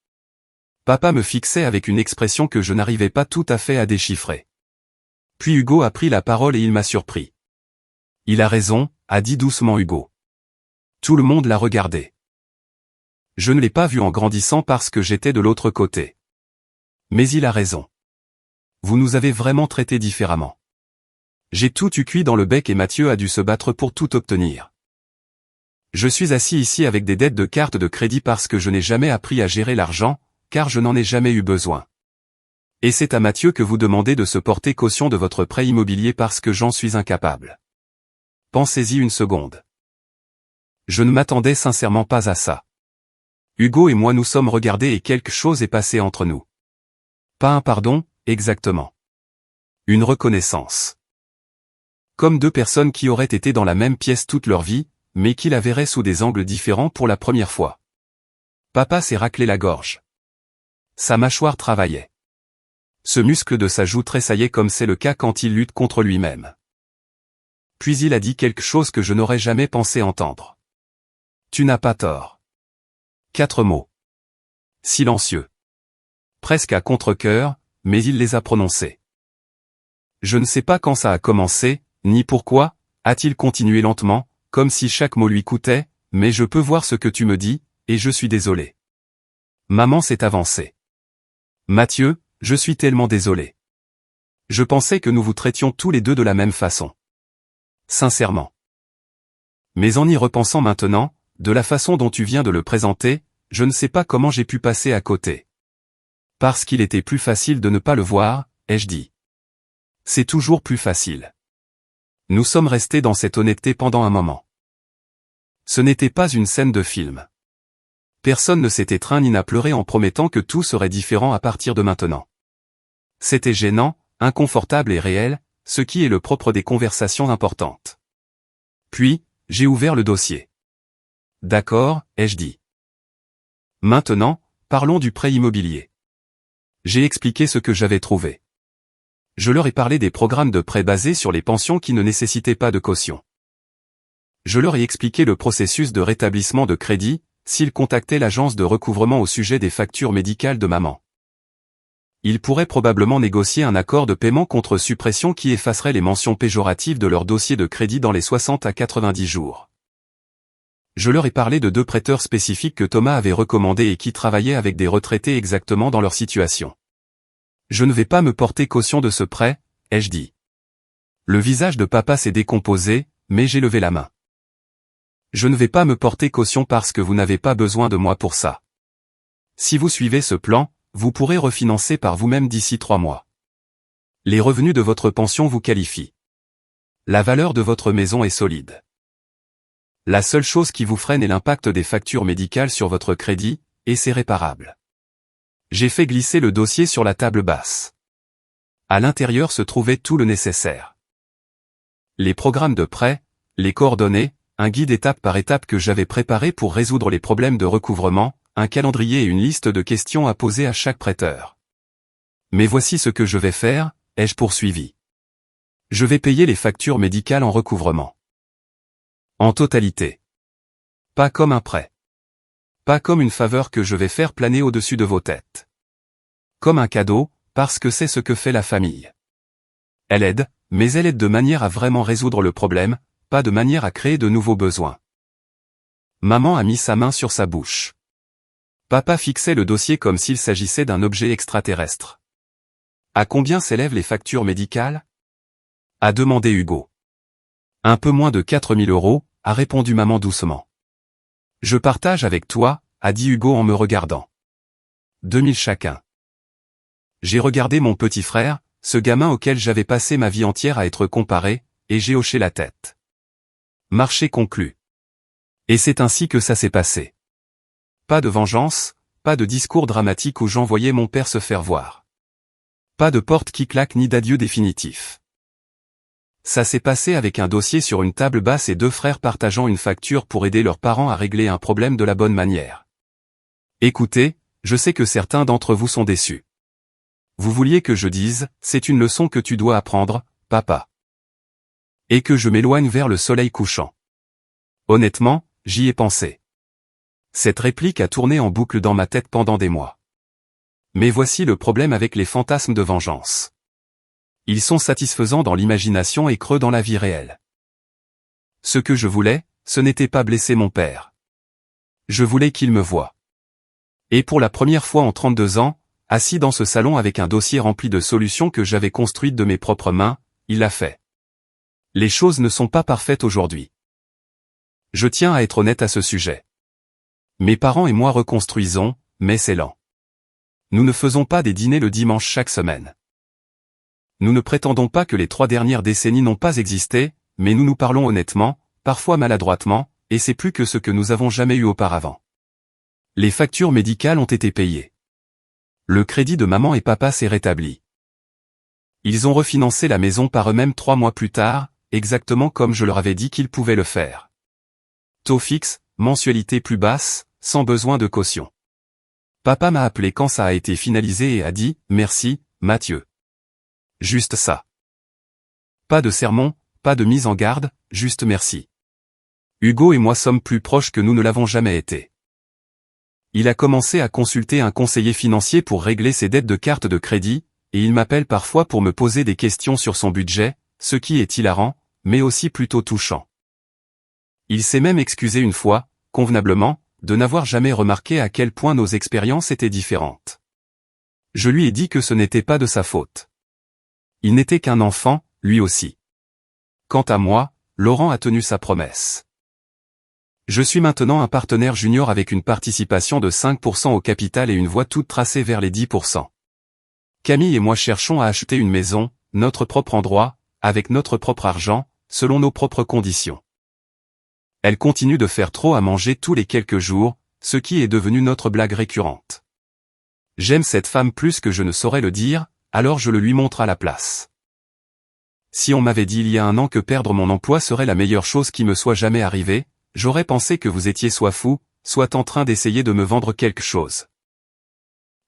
Papa me fixait avec une expression que je n'arrivais pas tout à fait à déchiffrer. Puis Hugo a pris la parole et il m'a surpris. Il a raison, a dit doucement Hugo. Tout le monde l'a regardé. Je ne l'ai pas vu en grandissant parce que j'étais de l'autre côté. Mais il a raison. Vous nous avez vraiment traités différemment. J'ai tout eu cuit dans le bec et Mathieu a dû se battre pour tout obtenir. Je suis assis ici avec des dettes de carte de crédit parce que je n'ai jamais appris à gérer l'argent, car je n'en ai jamais eu besoin. Et c'est à Mathieu que vous demandez de se porter caution de votre prêt immobilier parce que j'en suis incapable. Pensez-y une seconde. Je ne m'attendais sincèrement pas à ça. Hugo et moi nous sommes regardés et quelque chose est passé entre nous. Pas un pardon, exactement. Une reconnaissance. Comme deux personnes qui auraient été dans la même pièce toute leur vie, mais qui la verraient sous des angles différents pour la première fois. Papa s'est raclé la gorge. Sa mâchoire travaillait. Ce muscle de sa joue tressaillait comme c'est le cas quand il lutte contre lui-même. Puis il a dit quelque chose que je n'aurais jamais pensé entendre. Tu n'as pas tort. 4 mots. Silencieux. Presque à contre-cœur, mais il les a prononcés. Je ne sais pas quand ça a commencé, ni pourquoi, a-t-il continué lentement, comme si chaque mot lui coûtait, mais je peux voir ce que tu me dis, et je suis désolé. Maman s'est avancée. Mathieu, je suis tellement désolé. Je pensais que nous vous traitions tous les deux de la même façon. Sincèrement. Mais en y repensant maintenant, de la façon dont tu viens de le présenter, je ne sais pas comment j'ai pu passer à côté. Parce qu'il était plus facile de ne pas le voir, ai-je dit. C'est toujours plus facile. Nous sommes restés dans cette honnêteté pendant un moment. Ce n'était pas une scène de film. Personne ne s'est étreint ni n'a pleuré en promettant que tout serait différent à partir de maintenant. C'était gênant, inconfortable et réel, ce qui est le propre des conversations importantes. Puis, j'ai ouvert le dossier. D'accord, ai-je dit. Maintenant, parlons du prêt immobilier. J'ai expliqué ce que j'avais trouvé. Je leur ai parlé des programmes de prêt basés sur les pensions qui ne nécessitaient pas de caution. Je leur ai expliqué le processus de rétablissement de crédit, s'ils contactaient l'agence de recouvrement au sujet des factures médicales de maman. Ils pourraient probablement négocier un accord de paiement contre suppression qui effacerait les mentions péjoratives de leur dossier de crédit dans les 60 à 90 jours. Je leur ai parlé de 2 prêteurs spécifiques que Thomas avait recommandés et qui travaillaient avec des retraités exactement dans leur situation. Je ne vais pas me porter caution de ce prêt, ai-je dit. Le visage de papa s'est décomposé, mais j'ai levé la main. Je ne vais pas me porter caution parce que vous n'avez pas besoin de moi pour ça. Si vous suivez ce plan, vous pourrez refinancer par vous-même d'ici 3 mois. Les revenus de votre pension vous qualifient. La valeur de votre maison est solide. La seule chose qui vous freine est l'impact des factures médicales sur votre crédit, et c'est réparable. J'ai fait glisser le dossier sur la table basse. À l'intérieur se trouvait tout le nécessaire. Les programmes de prêt, les coordonnées, un guide étape par étape que j'avais préparé pour résoudre les problèmes de recouvrement, un calendrier et une liste de questions à poser à chaque prêteur. Mais voici ce que je vais faire, ai-je poursuivi. Je vais payer les factures médicales en recouvrement. En totalité. Pas comme un prêt. Pas comme une faveur que je vais faire planer au-dessus de vos têtes. Comme un cadeau, parce que c'est ce que fait la famille. Elle aide, mais elle aide de manière à vraiment résoudre le problème, pas de manière à créer de nouveaux besoins. Maman a mis sa main sur sa bouche. Papa fixait le dossier comme s'il s'agissait d'un objet extraterrestre. À combien s'élèvent les factures médicales ? A demandé Hugo. Un peu moins de 4 000 €, a répondu maman doucement. Je partage avec toi, a dit Hugo en me regardant. 2 000 chacun. J'ai regardé mon petit frère, ce gamin auquel j'avais passé ma vie entière à être comparé, et j'ai hoché la tête. Marché conclu. Et c'est ainsi que ça s'est passé. Pas de vengeance, pas de discours dramatique où j'envoyais mon père se faire voir. Pas de porte qui claque ni d'adieu définitif. Ça s'est passé avec un dossier sur une table basse et 2 frères partageant une facture pour aider leurs parents à régler un problème de la bonne manière. Écoutez, je sais que certains d'entre vous sont déçus. Vous vouliez que je dise, c'est une leçon que tu dois apprendre, papa. Et que je m'éloigne vers le soleil couchant. Honnêtement, j'y ai pensé. Cette réplique a tourné en boucle dans ma tête pendant des mois. Mais voici le problème avec les fantasmes de vengeance. Ils sont satisfaisants dans l'imagination et creux dans la vie réelle. Ce que je voulais, ce n'était pas blesser mon père. Je voulais qu'il me voie. Et pour la première fois en 32 ans, assis dans ce salon avec un dossier rempli de solutions que j'avais construites de mes propres mains, il l'a fait. Les choses ne sont pas parfaites aujourd'hui. Je tiens à être honnête à ce sujet. Mes parents et moi reconstruisons, mais c'est lent. Nous ne faisons pas des dîners le dimanche chaque semaine. Nous ne prétendons pas que les 3 dernières décennies n'ont pas existé, mais nous nous parlons honnêtement, parfois maladroitement, et c'est plus que ce que nous avons jamais eu auparavant. Les factures médicales ont été payées. Le crédit de maman et papa s'est rétabli. Ils ont refinancé la maison par eux-mêmes 3 mois plus tard, exactement comme je leur avais dit qu'ils pouvaient le faire. Taux fixe, mensualité plus basse, sans besoin de caution. Papa m'a appelé quand ça a été finalisé et a dit « Merci, Mathieu ». Juste ça. Pas de sermon, pas de mise en garde, juste merci. Hugo et moi sommes plus proches que nous ne l'avons jamais été. Il a commencé à consulter un conseiller financier pour régler ses dettes de carte de crédit, et il m'appelle parfois pour me poser des questions sur son budget, ce qui est hilarant, mais aussi plutôt touchant. Il s'est même excusé une fois, convenablement, de n'avoir jamais remarqué à quel point nos expériences étaient différentes. Je lui ai dit que ce n'était pas de sa faute. Il n'était qu'un enfant, lui aussi. Quant à moi, Laurent a tenu sa promesse. Je suis maintenant un partenaire junior avec une participation de 5% au capital et une voie toute tracée vers les 10%. Camille et moi cherchons à acheter une maison, notre propre endroit, avec notre propre argent, selon nos propres conditions. Elle continue de faire trop à manger tous les quelques jours, ce qui est devenu notre blague récurrente. J'aime cette femme plus que je ne saurais le dire, alors je le lui montre à la place. Si on m'avait dit il y a 1 an que perdre mon emploi serait la meilleure chose qui me soit jamais arrivée, j'aurais pensé que vous étiez soit fou, soit en train d'essayer de me vendre quelque chose.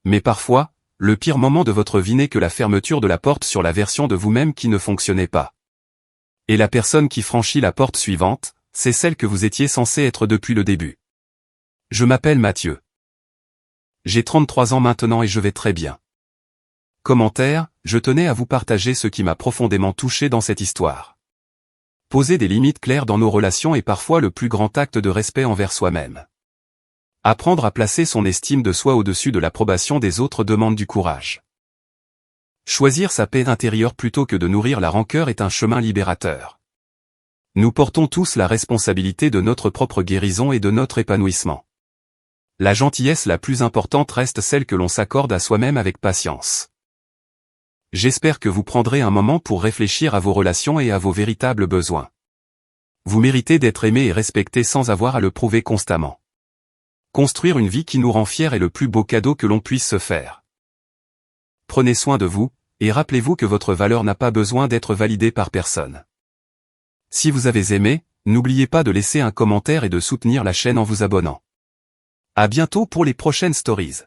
Mais parfois, le pire moment de votre vie n'est que la fermeture de la porte sur la version de vous-même qui ne fonctionnait pas. Et la personne qui franchit la porte suivante, c'est celle que vous étiez censé être depuis le début. Je m'appelle Mathieu. J'ai 33 ans maintenant et je vais très bien. Commentaire, je tenais à vous partager ce qui m'a profondément touché dans cette histoire. Poser des limites claires dans nos relations est parfois le plus grand acte de respect envers soi-même. Apprendre à placer son estime de soi au-dessus de l'approbation des autres demande du courage. Choisir sa paix intérieure plutôt que de nourrir la rancœur est un chemin libérateur. Nous portons tous la responsabilité de notre propre guérison et de notre épanouissement. La gentillesse la plus importante reste celle que l'on s'accorde à soi-même avec patience. J'espère que vous prendrez un moment pour réfléchir à vos relations et à vos véritables besoins. Vous méritez d'être aimé et respecté sans avoir à le prouver constamment. Construire une vie qui nous rend fiers est le plus beau cadeau que l'on puisse se faire. Prenez soin de vous, et rappelez-vous que votre valeur n'a pas besoin d'être validée par personne. Si vous avez aimé, n'oubliez pas de laisser un commentaire et de soutenir la chaîne en vous abonnant. À bientôt pour les prochaines stories.